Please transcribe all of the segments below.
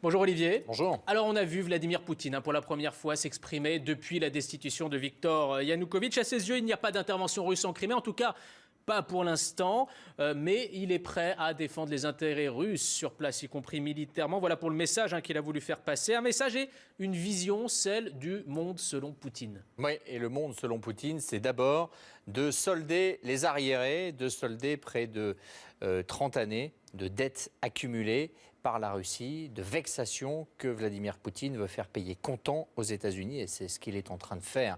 Bonjour Olivier. Bonjour. Alors on a vu Vladimir Poutine pour la première fois s'exprimer depuis la destitution de Viktor Yanukovych. À ses yeux, il n'y a pas d'intervention russe en Crimée, en tout cas pas pour l'instant, mais il est prêt à défendre les intérêts russes sur place, y compris militairement. Voilà pour le message qu'il a voulu faire passer. Un message et une vision, celle du monde selon Poutine. Oui, et le monde selon Poutine, c'est d'abord de solder les arriérés, de solder près de 30 années de dettes accumulées par la Russie, de vexations que Vladimir Poutine veut faire payer comptant aux États-Unis, et c'est ce qu'il est en train de faire.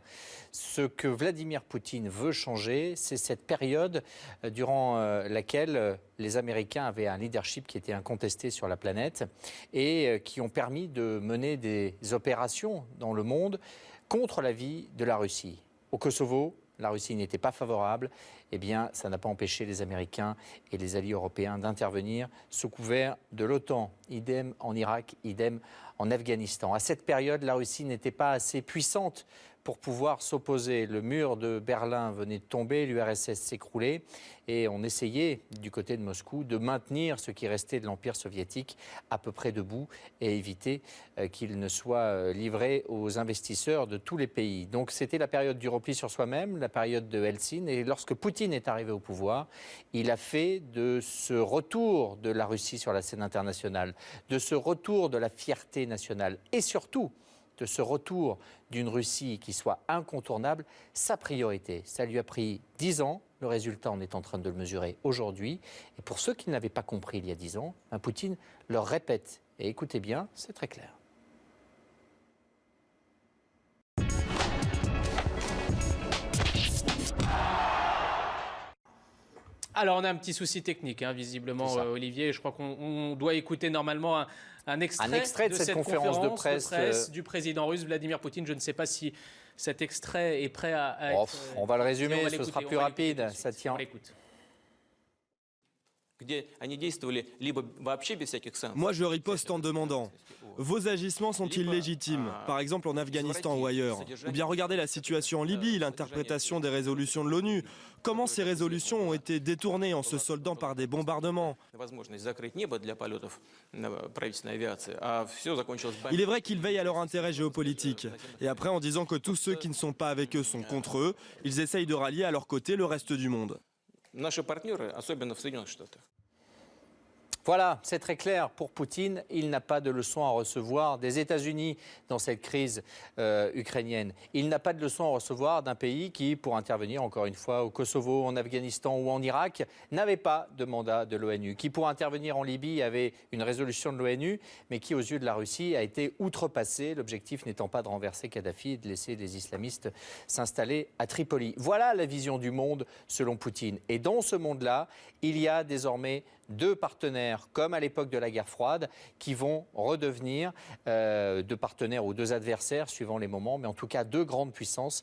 Ce que Vladimir Poutine veut changer, c'est cette période durant laquelle les Américains avaient un leadership qui était incontesté sur la planète et qui ont permis de mener des opérations dans le monde contre l'avis de la Russie. Au Kosovo, la Russie n'était pas favorable, eh bien, ça n'a pas empêché les Américains et les alliés européens d'intervenir sous couvert de l'OTAN. Idem en Irak, idem en Afghanistan. À cette période, la Russie n'était pas assez puissante pour pouvoir s'opposer. Le mur de Berlin venait de tomber, l'URSS s'écroulait et on essayait, du côté de Moscou, de maintenir ce qui restait de l'Empire soviétique à peu près debout et éviter qu'il ne soit livré aux investisseurs de tous les pays. Donc c'était la période du repli sur soi-même, la période de Helsinki. Et lorsque Poutine est arrivé au pouvoir, il a fait de ce retour de la Russie sur la scène internationale, de ce retour de la fierté nationale et surtout de ce retour d'une Russie qui soit incontournable, sa priorité. Ça lui a pris 10 ans. Le résultat, on est en train de le mesurer aujourd'hui. Et pour ceux qui ne l'avaient pas compris il y a 10 ans, Poutine leur répète. Et écoutez bien, c'est très clair. Alors on a un petit souci technique, visiblement, Olivier. Je crois qu'on doit écouter normalement un extrait de cette conférence de presse du président russe Vladimir Poutine. Je ne sais pas si cet extrait est prêt à être... On va le résumer, ce sera plus rapide. Ça tient. On l'écoute. Moi, je riposte en demandant « Vos agissements sont-ils légitimes, par exemple en Afghanistan ou ailleurs ? Ou bien regardez la situation en Libye, l'interprétation des résolutions de l'ONU. Comment ces résolutions ont été détournées en se soldant par des bombardements ? Il est vrai qu'ils veillent à leur intérêt géopolitique. Et après, en disant que tous ceux qui ne sont pas avec eux sont contre eux, ils essayent de rallier à leur côté le reste du monde. » Voilà, c'est très clair. Pour Poutine, il n'a pas de leçon à recevoir des États-Unis dans cette crise ukrainienne. Il n'a pas de leçon à recevoir d'un pays qui, pour intervenir, encore une fois, au Kosovo, en Afghanistan ou en Irak, n'avait pas de mandat de l'ONU. Qui, pour intervenir en Libye, avait une résolution de l'ONU, mais qui, aux yeux de la Russie, a été outrepassée, l'objectif n'étant pas de renverser Kadhafi et de laisser les islamistes s'installer à Tripoli. Voilà la vision du monde selon Poutine. Et dans ce monde-là, il y a désormais deux partenaires, comme à l'époque de la guerre froide, qui vont redevenir deux partenaires ou deux adversaires, suivant les moments, mais en tout cas deux grandes puissances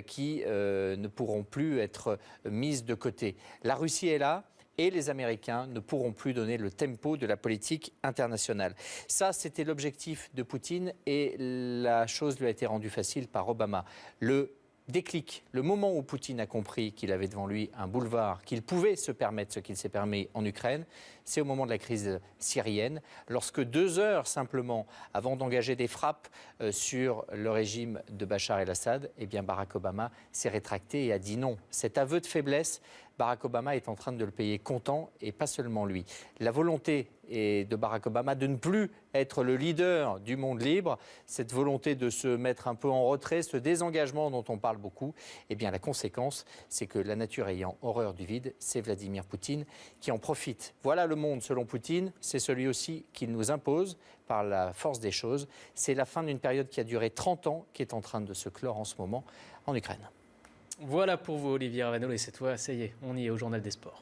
qui ne pourront plus être mises de côté. La Russie est là. Et les Américains ne pourront plus donner le tempo de la politique internationale. Ça, c'était l'objectif de Poutine et la chose lui a été rendue facile par Obama. Le déclic, le moment où Poutine a compris qu'il avait devant lui un boulevard, qu'il pouvait se permettre ce qu'il s'est permis en Ukraine, c'est au moment de la crise syrienne, lorsque 2 heures simplement avant d'engager des frappes sur le régime de Bachar el-Assad, eh bien Barack Obama s'est rétracté et a dit non. Cet aveu de faiblesse, Barack Obama est en train de le payer comptant et pas seulement lui. La volonté de Barack Obama de ne plus être le leader du monde libre, cette volonté de se mettre un peu en retrait, ce désengagement dont on parle beaucoup, eh bien la conséquence, c'est que la nature ayant horreur du vide, c'est Vladimir Poutine qui en profite. Voilà le monde selon Poutine, c'est celui aussi qu'il nous impose par la force des choses. C'est la fin d'une période qui a duré 30 ans, qui est en train de se clore en ce moment en Ukraine. Voilà pour vous, Olivier Ravanol, et c'est toi, ça y est, on y est au Journal des Sports.